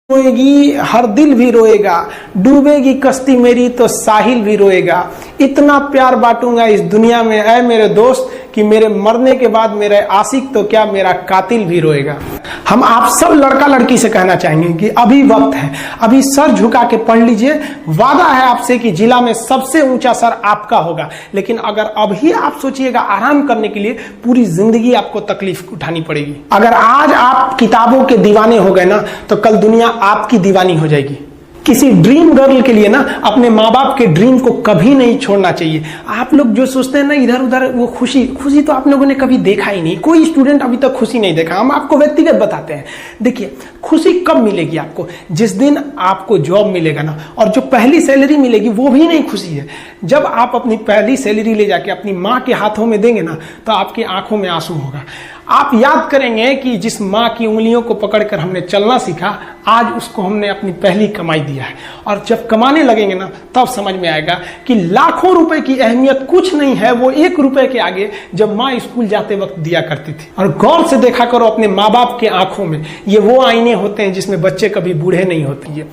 रोएगी हर दिल भी रोएगा, डूबेगी कश्ती मेरी तो साहिल भी रोएगा। इतना प्यार बांटूंगा इस दुनिया में ऐ मेरे दोस्त कि मेरे मरने के बाद मेरे आशिक तो क्या मेरा कातिल भी रोएगा। हम आप सब लड़का लड़की से कहना चाहेंगे कि अभी वक्त है, अभी सर झुका के पढ़ लीजिए। वादा है आपसे कि जिला में सबसे ऊंचा सर आपका होगा, लेकिन अगर अभी आप सोचिएगा आराम करने के लिए, पूरी जिंदगी आपको तकलीफ उठानी पड़ेगी। अगर आज आप किताबों के दीवाने हो गए ना, तो कल दुनिया आपकी दीवानी हो जाएगी। किसी ड्रीम गर्ल के लिए ना अपने माँ बाप के ड्रीम को कभी नहीं छोड़ना चाहिए। आप लोग जो सोचते हैं ना इधर उधर, वो खुशी तो आप लोगों ने कभी देखा ही नहीं। कोई स्टूडेंट अभी तक खुशी नहीं देखा। हम आपको व्यक्तिगत बताते हैं। देखिए, खुशी कब मिलेगी आपको? जिस दिन आपको जॉब मिलेगा ना, और जो पहली सैलरी मिलेगी वो भी नहीं खुशी है। जब आप अपनी पहली सैलरी ले जाके अपनी माँ के हाथों में देंगे ना, तो आपकी आंखों में आंसू होगा। आप याद करेंगे कि जिस माँ की उंगलियों को पकड़कर हमने चलना सीखा, आज उसको हमने अपनी पहली कमाई दिया है। और जब कमाने लगेंगे ना, तब समझ में आएगा कि लाखों रुपए की अहमियत कुछ नहीं है वो 1 रुपए के आगे, जब माँ स्कूल जाते वक्त दिया करती थी। और गौर से देखा करो अपने माँ बाप के आंखों में, ये वो आईने होते हैं जिसमें बच्चे कभी बूढ़े नहीं होते। ये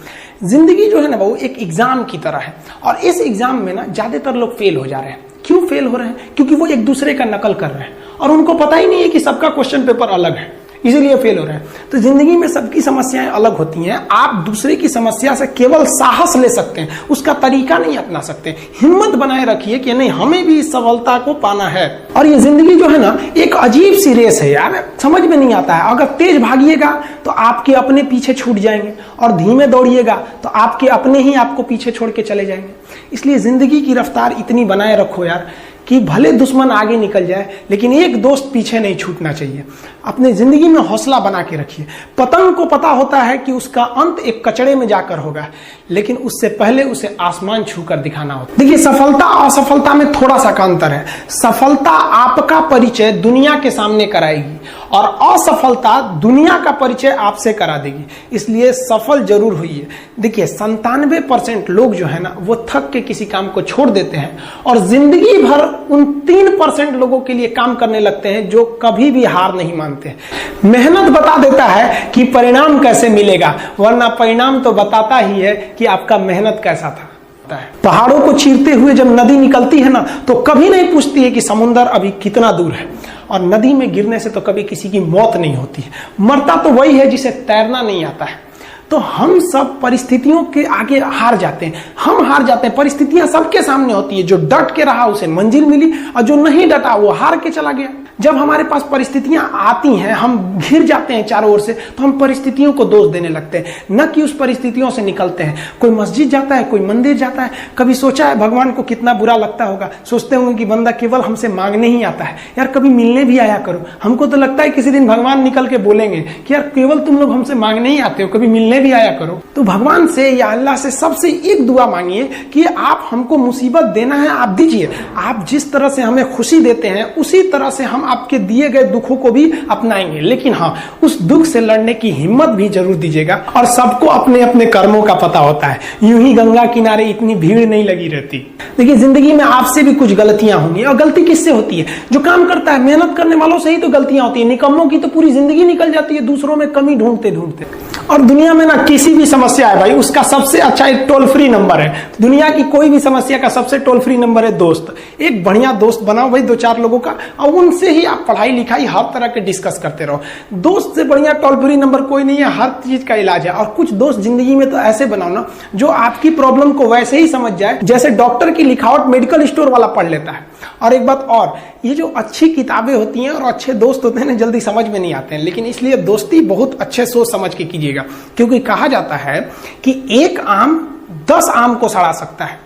जिंदगी जो है ना, वो एक एग्जाम की तरह है। और इस एग्जाम में ना ज्यादातर लोग फेल हो जा रहे हैं। क्यों फेल हो रहे हैं? क्योंकि वो एक दूसरे का नकल कर रहे हैं और उनको पता ही नहीं है कि सबका क्वेश्चन पेपर अलग है, इसीलिए फेल हो रहे हैं। तो जिंदगी में सबकी समस्याएं अलग होती हैं। आप दूसरे की समस्या से केवल साहस ले सकते हैं, उसका तरीका नहीं अपना सकते। हिम्मत बनाए रखिए कि नहीं, हमें भी इस सफलता को पाना है। और ये जिंदगी जो है ना, एक अजीब सी रेस है यार, समझ में नहीं आता है। अगर तेज भागिएगा तो आपके अपने पीछे छूट जाएंगे, और धीमे दौड़िएगा तो आपके अपने ही आपको पीछे छोड़ के चले जाएंगे। इसलिए जिंदगी की रफ्तार इतनी बनाए रखो यार कि भले दुश्मन आगे निकल जाए, लेकिन एक दोस्त पीछे नहीं छूटना चाहिए। अपने जिंदगी में हौसला बना के रखिए। पतंग को पता होता है कि उसका अंत एक कचड़े में जाकर होगा, लेकिन उससे पहले उसे आसमान छूकर दिखाना होता है। देखिए, सफलता असफलता में थोड़ा सा का अंतर है। सफलता आपका परिचय दुनिया के सामने कराएगी, और असफलता दुनिया का परिचय आपसे करा देगी। इसलिए सफल जरूर होइए। देखिए, 97% लोग जो है ना, वो थक के किसी काम को छोड़ देते हैं, और जिंदगी भर उन 3% लोगों के लिए काम करने लगते हैं जो कभी भी हार नहीं मानते। मेहनत बता देता है कि परिणाम कैसे मिलेगा, वरना परिणाम तो बताता ही है कि आपका मेहनत कैसा था। पहाड़ों को चीरते हुए जब नदी निकलती है ना, तो कभी नहीं पूछती है कि समुद्र अभी कितना दूर है। और नदी में गिरने से तो कभी किसी की मौत नहीं होती है। मरता तो वही है जिसे तैरना नहीं आता है। तो हम सब परिस्थितियों के आगे हार जाते हैं। हम हार जाते हैं। परिस्थितियां सबके सामने होती है। जो डट के रहा उसे मंजिल मिली, और जो नहीं डटा वो हार के चला गया। जब हमारे पास परिस्थितियां आती हैं, हम घिर जाते हैं चारों ओर से, तो हम परिस्थितियों को दोष देने लगते हैं, न कि उस परिस्थितियों से निकलते हैं। कोई मस्जिद जाता है, कोई मंदिर जाता है, कभी सोचा है भगवान को कितना बुरा लगता होगा? सोचते होंगे कि बंदा केवल हमसे मांगने ही आता है, यार कभी मिलने भी आया करो। हमको तो लगता है किसी दिन भगवान निकल के बोलेंगे कि यार केवल तुम लोग हमसे मांगने ही आते हो, कभी मिलने भी आया करो। तो भगवान से या अल्लाह से सबसे एक दुआ मांगिए कि आप हमको मुसीबत देना है, आप दीजिए। आप जिस तरह से हमें खुशी देते हैं, उसी तरह से हम आपके दिए गए दुखों को भी अपनाएंगे। लेकिन हाँ, उस दुख से लड़ने की हिम्मत भी जरूर दीजिएगा। और सबको अपने अपने कर्मों का पता होता है। यूं ही गंगा किनारे इतनी भीड़ नहीं लगी रहती। देखिए, जिंदगी में आपसे भी कुछ गलतियां होंगी। और गलती किससे होती है? जो काम करता है, मेहनत करने वालों से ही तो गलतियां होती है। निकम्मों की तो पूरी जिंदगी निकल जाती है दूसरों में कमी ढूंढते ढूंढते। और दुनिया में ना किसी भी समस्या है भाई, उसका सबसे अच्छा एक टोल फ्री नंबर है। दुनिया की कोई भी समस्या का सबसे टोल फ्री नंबर है दोस्त। एक बढ़िया दोस्त बनाओ भाई, 2-4 लोगों का, और उनसे ही आप पढ़ाई लिखाई हर तरह के डिस्कस करते रहो। दोस्त से बढ़िया टोल फ्री नंबर कोई नहीं है। हर चीज का इलाज है। और कुछ दोस्त जिंदगी में तो ऐसे बनाओ ना, जो आपकी प्रॉब्लम को वैसे ही समझ जाए जैसे डॉक्टर की लिखावट मेडिकल स्टोर वाला पढ़ लेता है। और एक बात और, ये जो अच्छी किताबें होती हैं और अच्छे दोस्त होते हैं ना, जल्दी समझ में नहीं आते हैं। लेकिन इसलिए दोस्ती बहुत अच्छे सोच समझ के कीजिएगा, क्योंकि कहा जाता है कि एक आम 10 आम को सड़ा सकता है,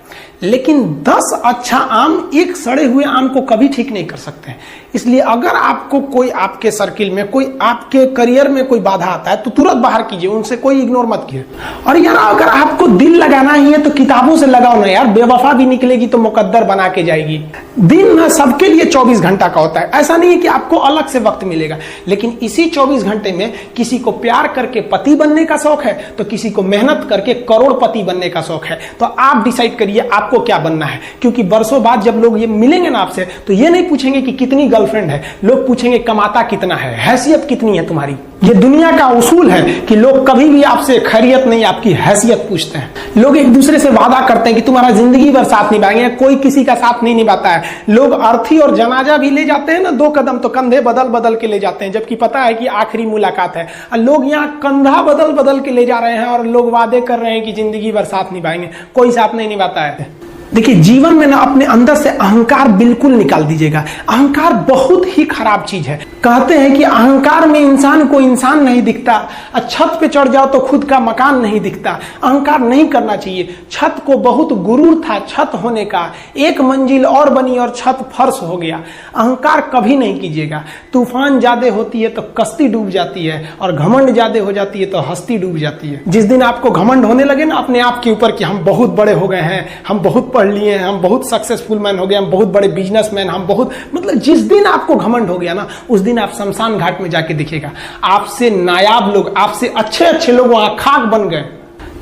लेकिन 10 अच्छा आम एक सड़े हुए आम को कभी ठीक नहीं कर सकते हैं। इसलिए अगर आपको कोई आपके सर्किल में, कोई आपके करियर में कोई बाधा आता है, तो तुरंत बाहर कीजिए, उनसे कोई इग्नोर मत कीजिए। और यार, अगर आपको दिल लगाना ही है तो किताबों से लगाओ ना यार। बेवफा भी निकलेगी तो मुकद्दर बना के जाएगी। दिन ना सबके लिए 24 घंटा का होता है। ऐसा नहीं है कि आपको अलग से वक्त मिलेगा, लेकिन इसी 24 घंटे में किसी को प्यार करके पति बनने का शौक है, तो किसी को मेहनत करके करोड़पति बनने का शौक है। तो आप डिसाइड करिए ये आपको क्या बनना है, क्योंकि बरसों बाद जब लोग ये मिलेंगे ना आपसे तो ये नहीं पूछेंगे कि कितनी गर्लफ्रेंड है, लोग पूछेंगे कमाता कितना है, हैसियत कितनी है तुम्हारी। ये दुनिया का उसूल है कि लोग कभी भी आपसे खैरियत नहीं आपकी हैसियत पूछते हैं। लोग एक दूसरे से वादा करते हैं कि तुम्हारा जिंदगी भर साथ निभाएंगे, कोई किसी का साथ नहीं निभाता है। लोग अर्थी और जनाजा भी ले जाते हैं ना 2 कदम तो कंधे बदल बदल के ले जाते हैं, जबकि पता है कि आखिरी मुलाकात है। और लोग यहाँ कंधा बदल बदल के ले जा रहे हैं और लोग वादे कर रहे हैं कि जिंदगी भर साथ निभाएंगे, कोई साथ नहीं निभाता है। देखिए जीवन में ना अपने अंदर से अहंकार बिल्कुल निकाल दीजिएगा। अहंकार बहुत ही खराब चीज है। कहते हैं कि अहंकार में इंसान को इंसान नहीं दिखता, छत पे चढ़ जाओ तो खुद का मकान नहीं दिखता। अहंकार नहीं करना चाहिए। छत को बहुत गुरूर था छत होने का, 1 मंजिल और बनी और छत फर्श हो गया। अहंकार कभी नहीं कीजिएगा। तूफान ज्यादा होती है तो कश्ती डूब जाती है, और घमंड ज्यादा हो जाती है तो हस्ती डूब जाती है। जिस दिन आपको घमंड होने लगे ना अपने आप के ऊपर कि हम बहुत बड़े हो गए हैं, हम बहुत पढ़ लिए हैं, हम बहुत सक्सेसफुल मैन हो गए, हम बहुत बड़े बिजनेसमैन, हम बहुत, मतलब जिस दिन आपको घमंड हो गया ना उस दिन आप शमशान घाट में जाके दिखेगा आपसे नायाब लोग, आपसे अच्छे अच्छे लोग वहां खाक बन गए।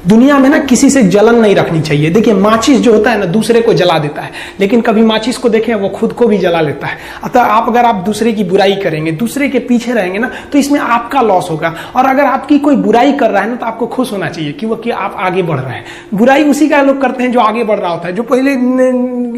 दुनिया में ना किसी से जलन नहीं रखनी चाहिए। देखिए माचिस जो होता है ना दूसरे को जला देता है, लेकिन कभी माचिस को देखें वो खुद को भी जला लेता है। अतः अगर आप दूसरे की बुराई करेंगे, दूसरे के पीछे रहेंगे ना तो इसमें आपका लॉस होगा। और अगर आपकी कोई बुराई कर रहा है ना तो आपको खुश होना चाहिए कि आप आगे बढ़ रहे हैं। बुराई उसी का लोग करते हैं जो आगे बढ़ रहा होता है, जो पहले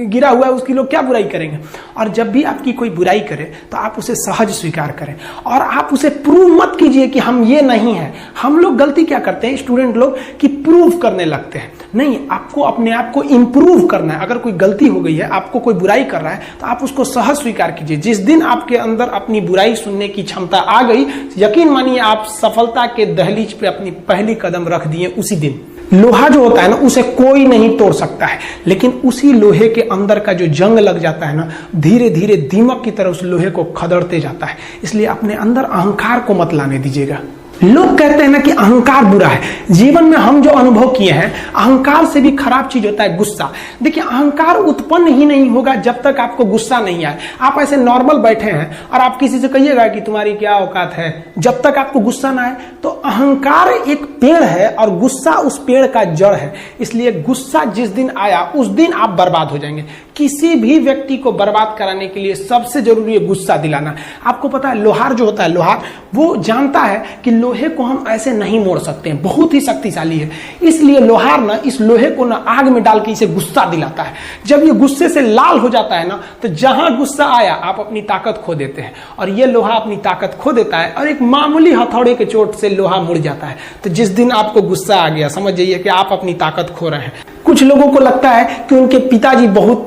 गिरा हुआ है उसकी लोग क्या बुराई करेंगे। और जब भी आपकी कोई बुराई करे तो आप उसे सहज स्वीकार करें, और आप उसे प्रूव मत कीजिए कि हम ये नहीं है। हम लोग गलती क्या करते हैं स्टूडेंट लोग कि प्रूव करने लगते हैं। नहीं, आपको अपने आप को इंप्रूव करना है। अगर कोई गलती हो गई है, आपको कोई बुराई कर रहा है तो आप उसको सहज स्वीकार कीजिए। जिस दिन आपके अंदर अपनी बुराई सुनने की क्षमता आ गई, यकीन मानिए आप सफलता के दहलीज पे अपनी पहली कदम रख दिए उसी दिन। लोहा जो होता है ना उसे कोई नहीं तोड़ सकता है, लेकिन उसी लोहे के अंदर का जो जंग लग जाता है ना धीरे धीरे दीमक की तरह उस लोहे को खदड़ते जाता है। इसलिए अपने अंदर अहंकार को मत लाने दीजिएगा। लोग कहते हैं ना कि अहंकार बुरा है। जीवन में हम जो अनुभव किए हैं, अहंकार से भी खराब चीज होता है गुस्सा। देखिए अहंकार उत्पन्न ही नहीं होगा जब तक आपको गुस्सा नहीं आए। आप ऐसे नॉर्मल बैठे हैं और आप किसी से कहिएगा कि तुम्हारी क्या औकात है, जब तक आपको गुस्सा ना आए। तो अहंकार एक पेड़ है और गुस्सा उस पेड़ का जड़ है। इसलिए गुस्सा जिस दिन आया उस दिन आप बर्बाद हो जाएंगे। किसी भी व्यक्ति को बर्बाद कराने के लिए सबसे जरूरी है गुस्सा दिलाना। आपको पता है लोहार जो होता है, लोहार वो जानता है कि लोहे को हम ऐसे नहीं मोड़ सकते हैं, बहुत ही शक्तिशाली है। इसलिए लोहार ना इस लोहे को ना आग में डाल के इसे गुस्सा दिलाता है। जब ये गुस्से से लाल हो जाता है ना तो जहां गुस्सा आया आप अपनी ताकत खो देते हैं, और ये लोहा अपनी ताकत खो देता है और एक मामूली हथौड़े के चोट से लोहा मुड़ जाता है। तो जिस दिन आपको गुस्सा आ गया समझ जाइए कि आप अपनी ताकत खो रहे हैं। कुछ लोगों को लगता है कि उनके पिताजी बहुत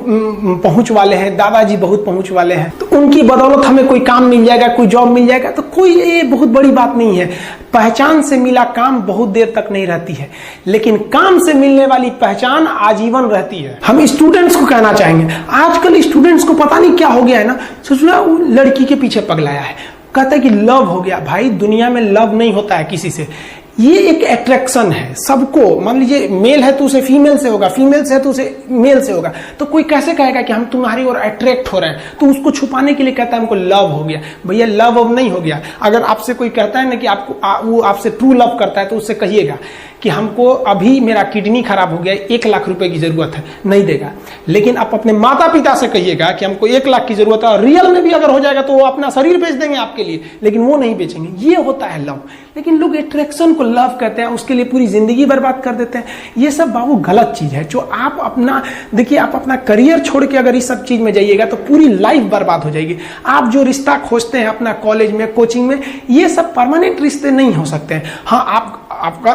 पहुंच वाले हैं, दादाजी बहुत पहुंच वाले हैं, तो उनकी बदौलत हमें कोई काम मिल जाएगा, कोई जॉब मिल जाएगा। तो कोई ये बहुत बड़ी बात नहीं है। पहचान से मिला काम बहुत देर तक नहीं रहती है, लेकिन काम से मिलने वाली पहचान आजीवन रहती है। हम स्टूडेंट्स को कहना चाहेंगे, आजकल स्टूडेंट्स को पता नहीं क्या हो गया है ना, सोचना वो लड़की के पीछे पगलाया है, कहता है कि लव हो गया। भाई दुनिया में लव नहीं होता है किसी से, ये एक अट्रैक्शन है सबको। मान लीजिए मेल है तो उसे फीमेल से होगा, फीमेल से है तो उसे मेल से होगा। तो कोई कैसे कहेगा कि हम तुम्हारी ओर अट्रैक्ट हो रहे हैं, तो उसको छुपाने के लिए कहता है हमको लव हो गया। भैया लव अब नहीं हो गया। अगर आपसे कोई कहता है ना कि आपको वो आपसे ट्रू लव करता है तो उससे कहिएगा कि हमको अभी मेरा किडनी खराब हो गया, 1 लाख रुपए की जरूरत है, नहीं देगा। लेकिन आप अपने माता पिता से कहिएगा कि हमको 1 लाख की जरूरत है, और रियल में भी अगर हो जाएगा तो वो अपना शरीर बेच देंगे आपके लिए, लेकिन वो नहीं बेचेंगे। ये होता है लव। लेकिन लोग अट्रैक्शन को लव कहते हैं, उसके लिए पूरी जिंदगी बर्बाद कर देते हैं। ये सब बाबू गलत चीज है। जो आप अपना देखिए, आप अपना करियर छोड़ के अगर इस सब चीज में जाइएगा तो पूरी लाइफ बर्बाद हो जाएगी। आप जो रिश्ता खोजते हैं अपना कॉलेज में, कोचिंग में, ये सब परमानेंट रिश्ते नहीं हो सकते हैं। हाँ,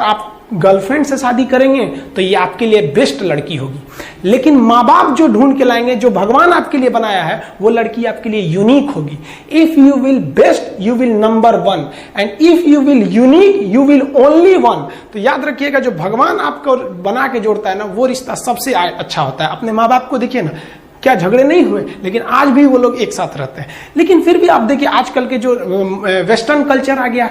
आप गर्लफ्रेंड से शादी करेंगे तो ये आपके लिए बेस्ट लड़की होगी, लेकिन माँ बाप जो ढूंढ के लाएंगे, जो भगवान आपके लिए बनाया है, वो लड़की आपके लिए यूनिक होगी। If you will best you will number 1, and if you will unique you will only 1। तो याद रखिएगा, जो भगवान आपको बना के जोड़ता है ना वो रिश्ता सबसे अच्छा होता है। अपने माँ बाप को देखिए ना, क्या झगड़े नहीं हुए, लेकिन आज भी वो लोग एक साथ रहते हैं। लेकिन फिर भी आप देखिए आजकल के जो वेस्टर्न कल्चर आ गया,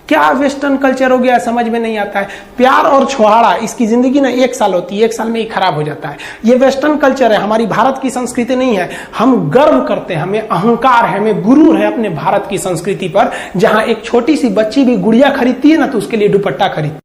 क्या वेस्टर्न कल्चर हो गया समझ में नहीं आता है। प्यार और छोहाड़ा, इसकी जिंदगी ना 1 साल होती है, 1 साल में ही खराब हो जाता है। ये वेस्टर्न कल्चर है, हमारी भारत की संस्कृति नहीं है। हम गर्व करते हैं, हमें अहंकार है, हमें गुरूर है अपने भारत की संस्कृति पर। जहां एक छोटी सी बच्ची भी गुड़िया खरीदती है ना तो उसके लिए दुपट्टा खरीदती है।